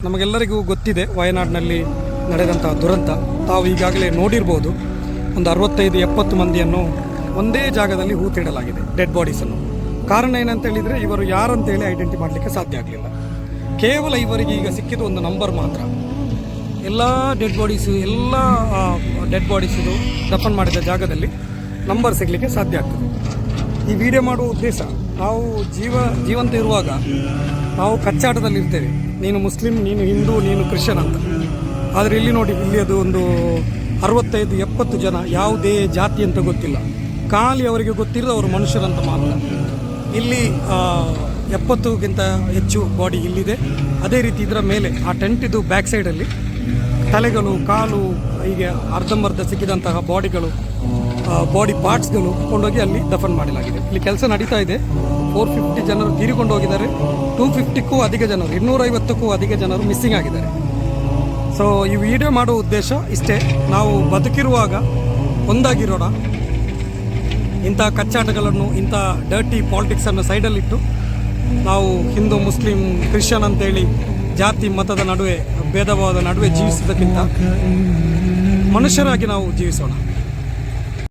ನಮಗೆಲ್ಲರಿಗೂ ಗೊತ್ತಿದೆ ವಯನಾಡಿನಲ್ಲಿ ನಡೆದಂತಹ ದುರಂತ. ತಾವು ಈಗಾಗಲೇ ನೋಡಿರ್ಬೋದು, ಒಂದು 65-70 ಮಂದಿಯನ್ನು ಒಂದೇ ಜಾಗದಲ್ಲಿ ಹೂತಿಡಲಾಗಿದೆ, ಡೆಡ್ ಬಾಡೀಸನ್ನು. ಕಾರಣ ಏನಂತ ಹೇಳಿದರೆ, ಇವರು ಯಾರಂತೇಳಿ ಐಡೆಂಟಿ ಮಾಡಲಿಕ್ಕೆ ಸಾಧ್ಯ ಆಗಲಿಲ್ಲ. ಕೇವಲ ಇವರಿಗೆ ಈಗ ಸಿಕ್ಕಿದ್ದು ಒಂದು ನಂಬರ್ ಮಾತ್ರ. ಎಲ್ಲ ಡೆಡ್ ಬಾಡೀಸು ದಫನ್ ಮಾಡಿದ ಜಾಗದಲ್ಲಿ ನಂಬರ್ ಸಿಗಲಿಕ್ಕೆ ಸಾಧ್ಯ ಆಗ್ತದೆ. ಈ ವಿಡಿಯೋ ಮಾಡುವ ಉದ್ದೇಶ, ನಾವು ಜೀವಂತ ಇರುವಾಗ ನಾವು ಕಚ್ಚಾಟದಲ್ಲಿ ಇರ್ತೇವೆ, ನೀನು ಮುಸ್ಲಿಂ, ನೀನು ಹಿಂದೂ, ನೀನು ಕ್ರಿಶ್ಚಿಯನ್ ಅಂತ. ಆದರೆ ಇಲ್ಲಿ ನೋಡಿ, ಇಲ್ಲಿ ಅದು ಒಂದು 65-70 ಜನ, ಯಾವುದೇ ಜಾತಿ ಅಂತ ಗೊತ್ತಿಲ್ಲ, ಖಾಲಿ ಅವರಿಗೆ ಗೊತ್ತಿರೋದು ಅವರು ಮನುಷ್ಯರಂತ ಮಾತ್ರ. ಇಲ್ಲಿ 70ಗಿಂತ ಹೆಚ್ಚು ಬಾಡಿ ಇಲ್ಲಿದೆ. ಅದೇ ರೀತಿ ಇದರ ಮೇಲೆ ಆ ಟೆಂಟಿದು ಬ್ಯಾಕ್ ಸೈಡಲ್ಲಿ ತಲೆಗಳು, ಕಾಲು, ಹೀಗೆ ಅರ್ಧಂಬರ್ಧ ಸಿಕ್ಕಿದಂತಹ ಬಾಡಿ ಪಾರ್ಟ್ಸ್ಗಳು ಕೊಂಡೋಗಿ ಅಲ್ಲಿ ದಫನ್ ಮಾಡಲಾಗಿದೆ. ಇಲ್ಲಿ ಕೆಲಸ ನಡೀತಾ ಇದೆ. 450 ಜನರು ತೀರಿಕೊಂಡು ಹೋಗಿದ್ದಾರೆ. 250ಕ್ಕೂ ಅಧಿಕ ಜನರು, 250ಕ್ಕೂ ಅಧಿಕ ಜನರು ಮಿಸ್ಸಿಂಗ್ ಆಗಿದ್ದಾರೆ. ಸೊ ಈ ವಿಡಿಯೋ ಮಾಡೋ ಉದ್ದೇಶ ಇಷ್ಟೇ, ನಾವು ಬದುಕಿರುವಾಗ ಒಂದಾಗಿರೋಣ. ಇಂಥ ಕಚ್ಚಾಟಗಳನ್ನು, ಇಂಥ ಡರ್ಟಿ ಪಾಲಿಟಿಕ್ಸನ್ನು ಸೈಡಲ್ಲಿಟ್ಟು ನಾವು ಹಿಂದೂ, ಮುಸ್ಲಿಂ, ಕ್ರಿಶ್ಚಿಯನ್ ಅಂತೇಳಿ ಜಾತಿ ಮತದ ನಡುವೆ, ಭೇದ ಭಾವದ ನಡುವೆ ಜೀವಿಸೋದಕ್ಕಿಂತ ಮನುಷ್ಯರಾಗಿ ನಾವು ಜೀವಿಸೋಣ.